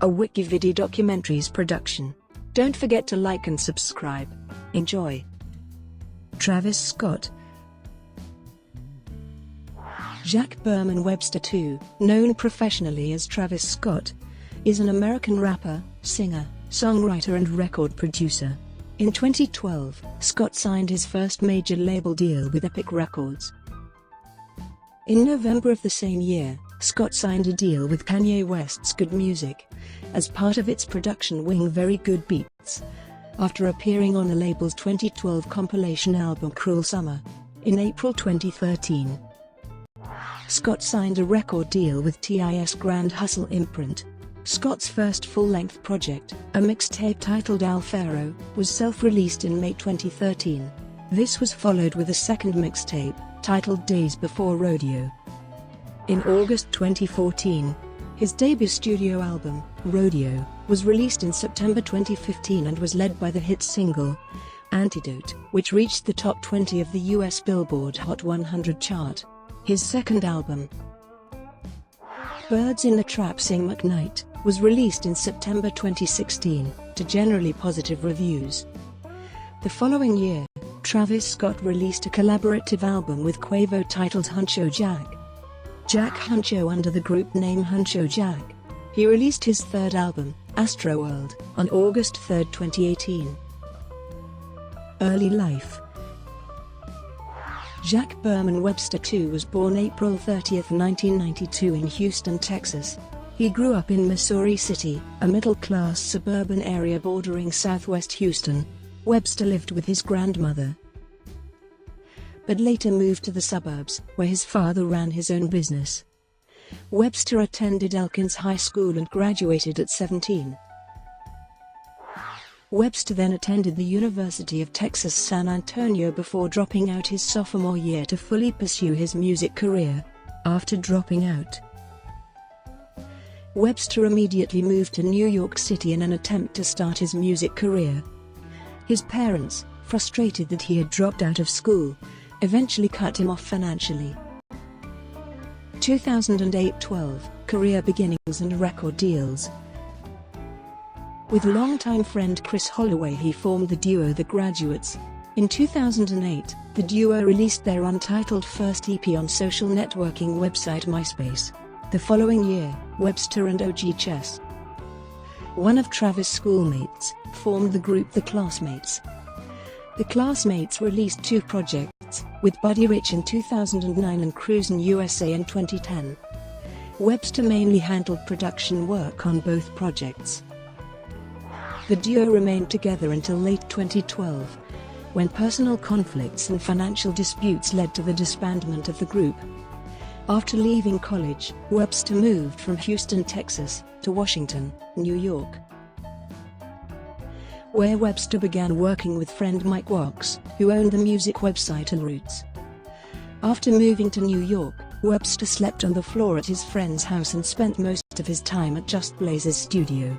a WikiVidi documentaries production. Don't forget to like and subscribe. Enjoy. Travis Scott. Jacques Berman Webster II, known professionally as Travis Scott, is an American rapper, singer, songwriter and record producer. In 2012, Scott signed his first major label deal with Epic Records. In November of the same year, Scott signed a deal with Kanye West's Good Music, as part of its production wing Very Good Beats, after appearing on the label's 2012 compilation album Cruel Summer. In April 2013, Scott signed a record deal with T.I.'s Grand Hustle imprint. Scott's first full-length project, a mixtape titled Owl Pharaoh, was self-released in May 2013. This was followed with a second mixtape, titled Days Before Rodeo. In August 2014, his debut studio album, Rodeo, was released in September 2015 and was led by the hit single, Antidote, which reached the top 20 of the US Billboard Hot 100 chart. His second album, Birds in the Trap Sing McKnight, was released in September 2016, to generally positive reviews. The following year, Travis Scott released a collaborative album with Quavo titled Huncho Jack. Jack Huncho under the group name Huncho Jack. He released his third album, Astroworld, on August 3, 2018. Early life. Jacques Berman Webster II was born April 30, 1992 in Houston, Texas. He grew up in Missouri City, a middle-class suburban area bordering southwest Houston. Webster lived with his grandmother, but later moved to the suburbs, where his father ran his own business. Webster attended Elkins High School and graduated at 17. Webster then attended the University of Texas San Antonio before dropping out his sophomore year to fully pursue his music career. After dropping out, Webster immediately moved to New York City in an attempt to start his music career. His parents, frustrated that he had dropped out of school, eventually cut him off financially. 2008-12, career beginnings and record deals. With longtime friend Chris Holloway he formed the duo The Graduates. In 2008, the duo released their untitled first EP on social networking website MySpace. The following year, Webster and OG Chess, one of Travis' schoolmates, formed the group The Classmates. The Classmates released two projects, with Buddy Rich in 2009 and Cruisin' USA in 2010. Webster mainly handled production work on both projects. The duo remained together until late 2012, when personal conflicts and financial disputes led to the disbandment of the group. After leaving college, Webster moved from Houston, Texas, to Washington, New York, where Webster began working with friend Mike Wachs, who owned the music website All Roots. After moving to New York, Webster slept on the floor at his friend's house and spent most of his time at Just Blaze's studio.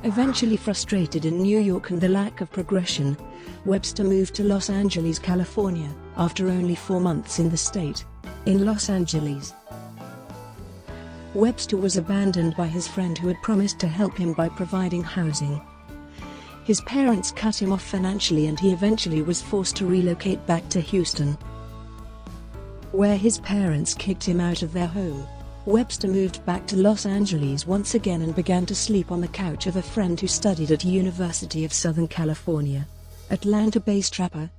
Eventually frustrated in New York and the lack of progression, Webster moved to Los Angeles, California, after only 4 months in the state. In Los Angeles, Webster was abandoned by his friend who had promised to help him by providing housing. His parents cut him off financially and he eventually was forced to relocate back to Houston, where his parents kicked him out of their home. Webster moved back to Los Angeles once again and began to sleep on the couch of a friend who studied at University of Southern California. Atlanta-based rapper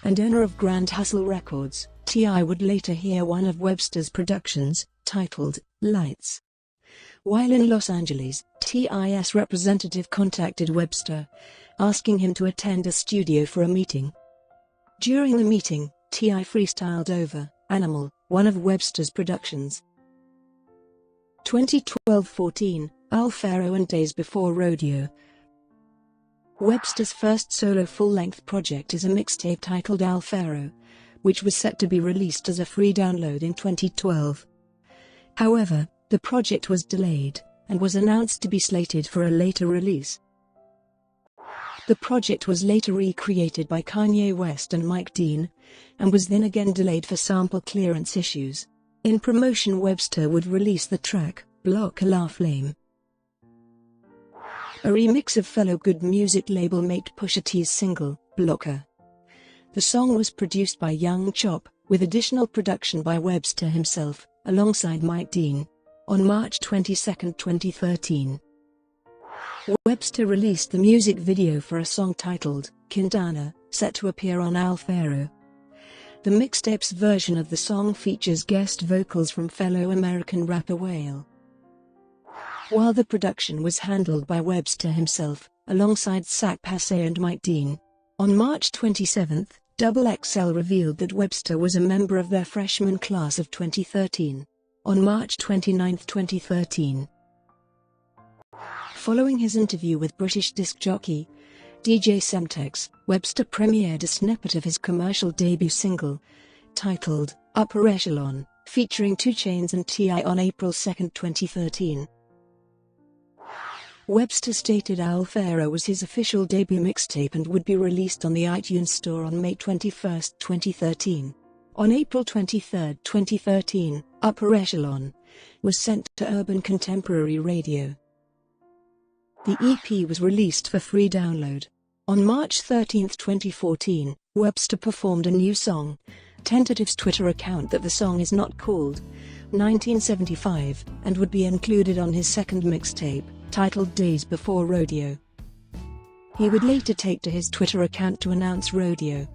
and owner of Grand Hustle Records, T.I. would later hear one of Webster's productions, titled Lights. While in Los Angeles, T.I.'s representative contacted Webster, asking him to attend a studio for a meeting. During the meeting, T.I. freestyled over Animal, one of Webster's productions. 2012-14, Owl Pharaoh and Days Before Rodeo. Webster's first solo full-length project is a mixtape titled Owl Pharaoh, which was set to be released as a free download in 2012. However, the project was delayed, and was announced to be slated for a later release. The project was later recreated by Kanye West and Mike Dean, and was then again delayed for sample clearance issues. In promotion, Webster would release the track, Blocker La Flame. A remix of fellow Good Music label mate Pusha T's single, Blocker. The song was produced by Young Chop, with additional production by Webster himself, alongside Mike Dean. On March 22, 2013, Webster released the music video for a song titled Quintana, set to appear on Owl Pharaoh. The mixtape's version of the song features guest vocals from fellow American rapper Whale. While the production was handled by Webster himself, alongside Sac Passe and Mike Dean. On March 27, XXL revealed that Webster was a member of their freshman class of 2013. On March 29, 2013. Following his interview with British disc jockey DJ Semtex, Webster premiered a snippet of his commercial debut single, titled Upper Echelon, featuring 2 Chainz and T.I. on April 2, 2013. Webster stated Owl Pharaoh was his official debut mixtape and would be released on the iTunes Store on May 21, 2013. On April 23, 2013, Upper Echelon was sent to Urban Contemporary Radio. The EP was released for free download. On March 13, 2014, Webster performed a new song, Tentative's Twitter account that the song is not called 1975 and would be included on his second mixtape, titled Days Before Rodeo. He would later take to his Twitter account to announce Rodeo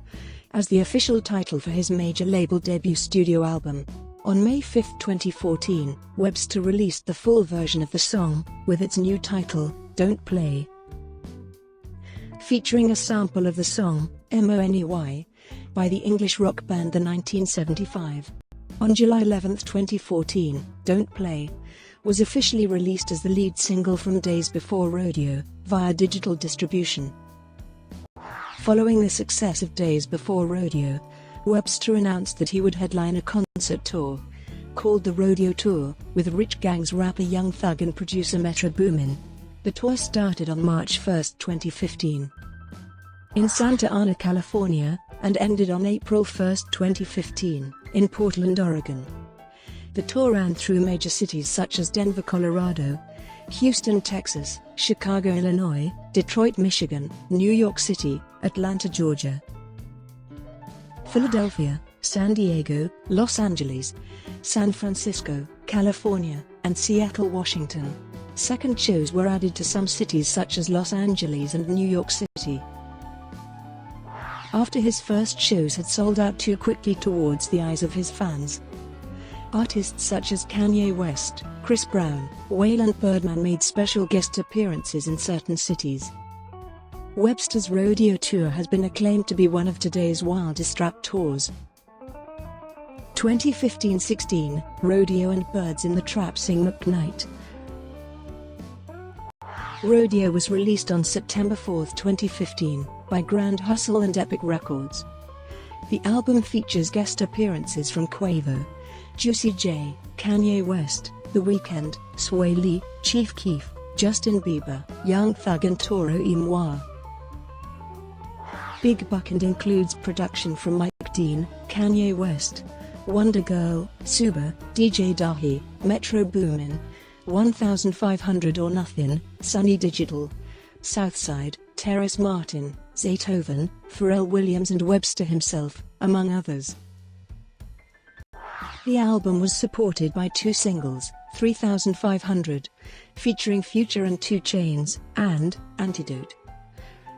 as the official title for his major label debut studio album. On May 5, 2014, Webster released the full version of the song, with its new title, Don't Play, featuring a sample of the song, Money, by the English rock band The 1975. On July 11, 2014, Don't Play was officially released as the lead single from Days Before Rodeo, via digital distribution. Following the success of Days Before Rodeo, Webster announced that he would headline a concert tour, called the Rodeo Tour, with Rich Gang's rapper Young Thug and producer Metro Boomin. The tour started on March 1, 2015, in Santa Ana, California, and ended on April 1, 2015, in Portland, Oregon. The tour ran through major cities such as Denver, Colorado, Houston, Texas, Chicago, Illinois, Detroit, Michigan, New York City, Atlanta, Georgia, Philadelphia, San Diego, Los Angeles, San Francisco, California, and Seattle, Washington. Second shows were added to some cities such as Los Angeles and New York City. After his first shows had sold out too quickly towards the eyes of his fans, artists such as Kanye West, Chris Brown, Whale and Birdman made special guest appearances in certain cities. Webster's Rodeo Tour has been acclaimed to be one of today's wildest rap tours. 2015-16, Rodeo and Birds in the Trap Sing McKnight. Rodeo was released on September 4, 2015, by Grand Hustle and Epic Records. The album features guest appearances from Quavo, Juicy J, Kanye West, The Weeknd, Sway Lee, Chief Keef, Justin Bieber, Young Thug and Toro y Moi. Big Buck and includes production from Mike Dean, Kanye West, Wonder Girl, Suba, DJ Dahi, Metro Boomin, 1500 or Nothing, Sunny Digital, Southside, Terrace Martin, Zaytoven, Pharrell Williams and Webster himself, among others. The album was supported by 2 singles, 3500, featuring Future and 2 Chainz, and Antidote.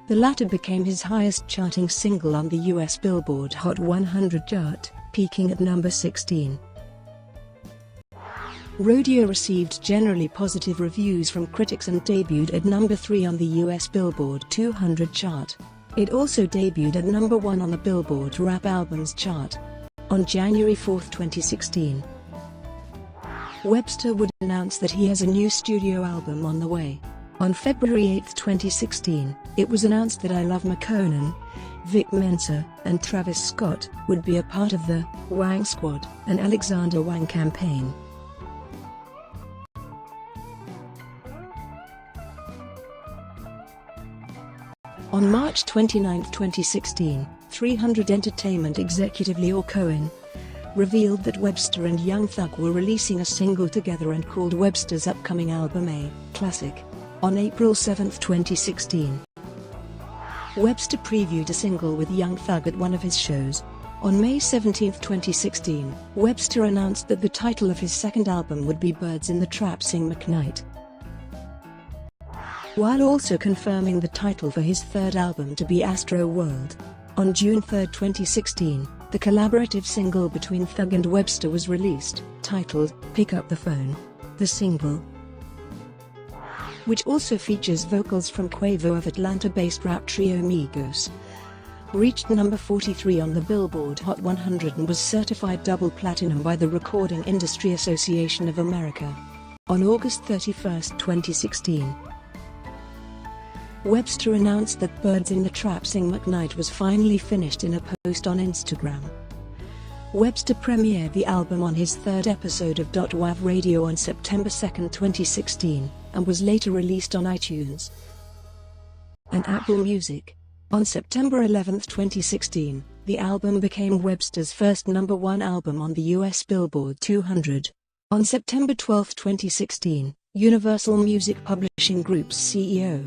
The latter became his highest-charting single on the US Billboard Hot 100 chart, peaking at number 16. Rodeo received generally positive reviews from critics and debuted at number 3 on the US Billboard 200 chart. It also debuted at number 1 on the Billboard Rap Albums chart. On January 4, 2016, Webster would announce that he has a new studio album on the way. On February 8, 2016, it was announced that I Love McConan, Vic Mensa, and Travis Scott would be a part of the Wang Squad, an Alexander Wang campaign. On March 29, 2016, 300 Entertainment executive Lyor Cohen revealed that Webster and Young Thug were releasing a single together and called Webster's upcoming album a classic on April 7, 2016. Webster previewed a single with Young Thug at one of his shows. On May 17, 2016, Webster announced that the title of his second album would be Birds in the Trap Sing McKnight, while also confirming the title for his third album to be Astro World. On June 3, 2016, the collaborative single between Thug and Webster was released, titled Pick Up the Phone. The single, which also features vocals from Quavo of Atlanta-based rap trio Migos, reached number 43 on the Billboard Hot 100 and was certified double platinum by the Recording Industry Association of America. On August 31, 2016, Webster announced that Birds in the Trap Sing McKnight was finally finished in a post on Instagram. Webster premiered the album on his third episode of WikiVidi Radio on September 2, 2016, and was later released on iTunes and Apple Music. On September 11, 2016, the album became Webster's first #1 album on the US Billboard 200. On September 12, 2016, Universal Music Publishing Group's CEO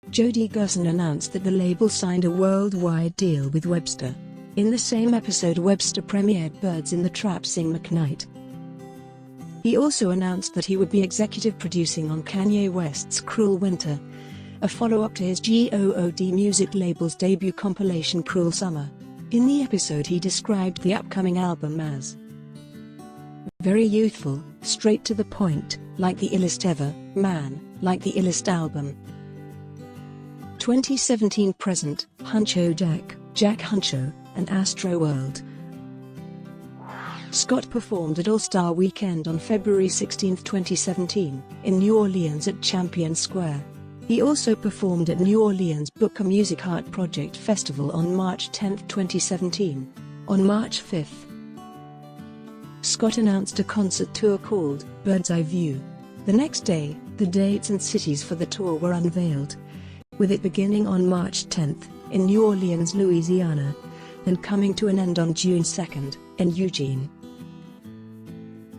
Jody Gerson announced that the label signed a worldwide deal with Webster. In the same episode, Webster premiered Birds in the Trap Sing McKnight. He also announced that he would be executive producing on Kanye West's Cruel Winter, a follow-up to his GOOD music label's debut compilation Cruel Summer. In the episode, he described the upcoming album as very youthful, straight to the point, like the illest ever, man, like the illest album. 2017 present, Huncho Jack Huncho, and Astro World. Scott performed at All-Star Weekend on February 16, 2017, in New Orleans at Champion Square. He also performed at New Orleans Booker Music Art Project Festival on March 10, 2017. On March 5, Scott announced a concert tour called Bird's Eye View. The next day, the dates and cities for the tour were unveiled, with it beginning on March 10 in New Orleans, Louisiana, and coming to an end on June 2 in Eugene,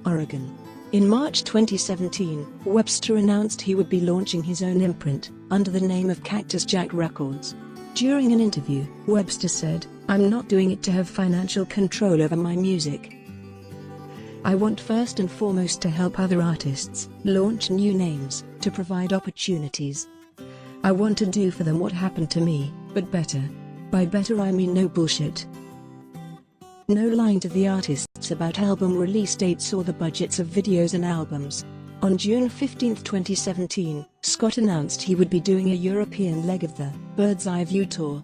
Oregon. In March 2017, Webster announced he would be launching his own imprint, under the name of Cactus Jack Records. During an interview, Webster said, "I'm not doing it to have financial control over my music. I want first and foremost to help other artists launch new names, to provide opportunities. I want to do for them what happened to me, but better. By better I mean no bullshit. No lying to the artists about album release dates or the budgets of videos and albums." On June 15, 2017, Scott announced he would be doing a European leg of the Bird's Eye View tour.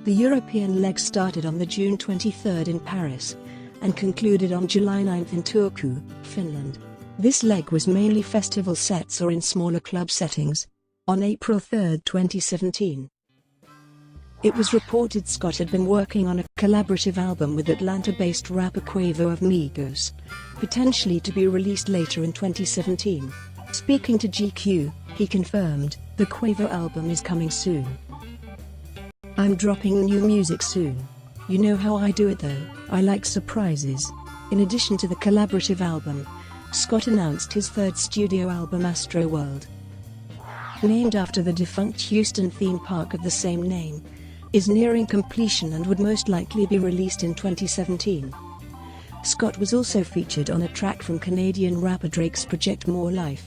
The European leg started on the June 23 in Paris, and concluded on July 9 in Turku, Finland. This leg was mainly festival sets or in smaller club settings. On April 3, 2017, it was reported Scott had been working on a collaborative album with Atlanta-based rapper Quavo of Migos, potentially to be released later in 2017. Speaking to GQ, he confirmed, "The Quavo album is coming soon. I'm dropping new music soon. You know how I do it though, I like surprises." In addition to the collaborative album, Scott announced his third studio album Astro World, named after the defunct Houston theme park of the same name, is nearing completion and would most likely be released in 2017. Scott was also featured on a track from Canadian rapper Drake's Project More Life.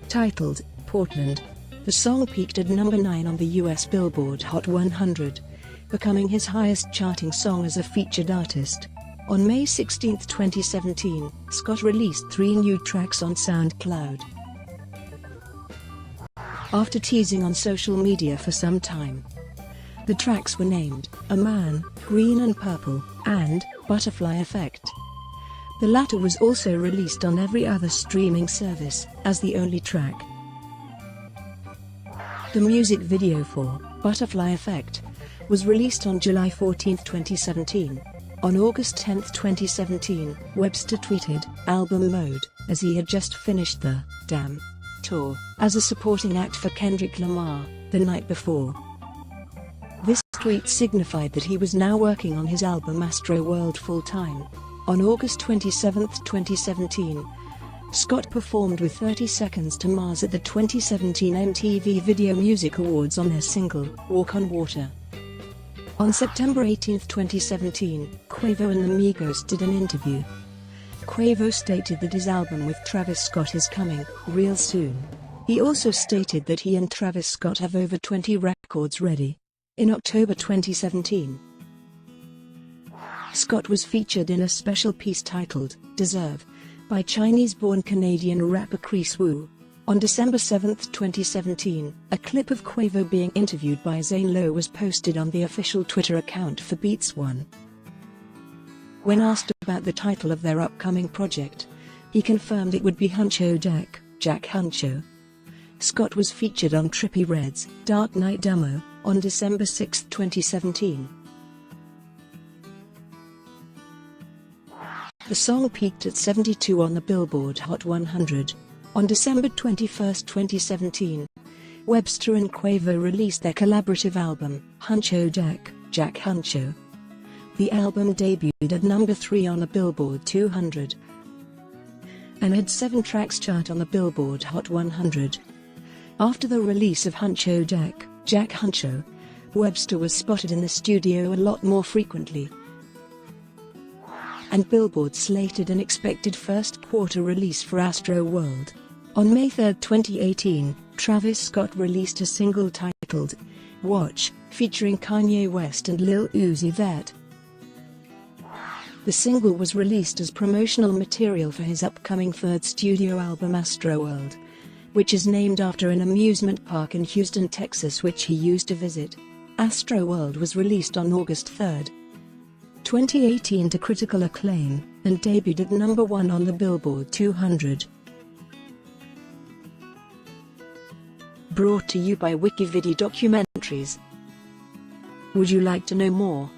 Titled Portland, the song peaked at number 9 on the US Billboard Hot 100, becoming his highest charting song as a featured artist. On May 16, 2017, Scott released 3 new tracks on SoundCloud. After teasing on social media for some time, the tracks were named A Man, Green and Purple, and Butterfly Effect. The latter was also released on every other streaming service, as the only track. The music video for Butterfly Effect was released on July 14, 2017. On August 10, 2017, Webster tweeted, "Album mode," as he had just finished the Damn tour as a supporting act for Kendrick Lamar the night before. This tweet signified that he was now working on his album Astroworld full-time. On August 27, 2017, Scott performed with 30 Seconds to Mars at the 2017 MTV Video Music Awards on their single, Walk on Water. On September 18, 2017, Quavo and the Migos did an interview. Quavo stated that his album with Travis Scott is coming real soon. He also stated that he and Travis Scott have over 20 records ready. In October 2017, Scott was featured in a special piece titled "Deserve" by Chinese-born Canadian rapper Chris Wu. On December 7, 2017, a clip of Quavo being interviewed by Zane Lowe was posted on the official Twitter account for Beats One. When asked about the title of their upcoming project, he confirmed it would be Huncho Jack Huncho. Scott was featured on Trippie Redd's Dark Knight demo on December 6, 2017. The song peaked at 72 on the Billboard Hot 100. On December 21, 2017, Webster and Quavo released their collaborative album, Huncho Jack Huncho. The album debuted at number 3 on the Billboard 200 and had 7 tracks chart on the Billboard Hot 100. After the release of Huncho Jack Huncho, Webster was spotted in the studio a lot more frequently, and Billboard slated an expected first-quarter release for Astroworld. On May 3, 2018, Travis Scott released a single titled "Watch," featuring Kanye West and Lil Uzi Vert. The single was released as promotional material for his upcoming third studio album Astroworld, which is named after an amusement park in Houston, Texas which he used to visit. Astroworld was released on August 3, 2018 to critical acclaim, and debuted at number 1 on the Billboard 200. Brought to you by WikiVidi Documentaries. Would you like to know more?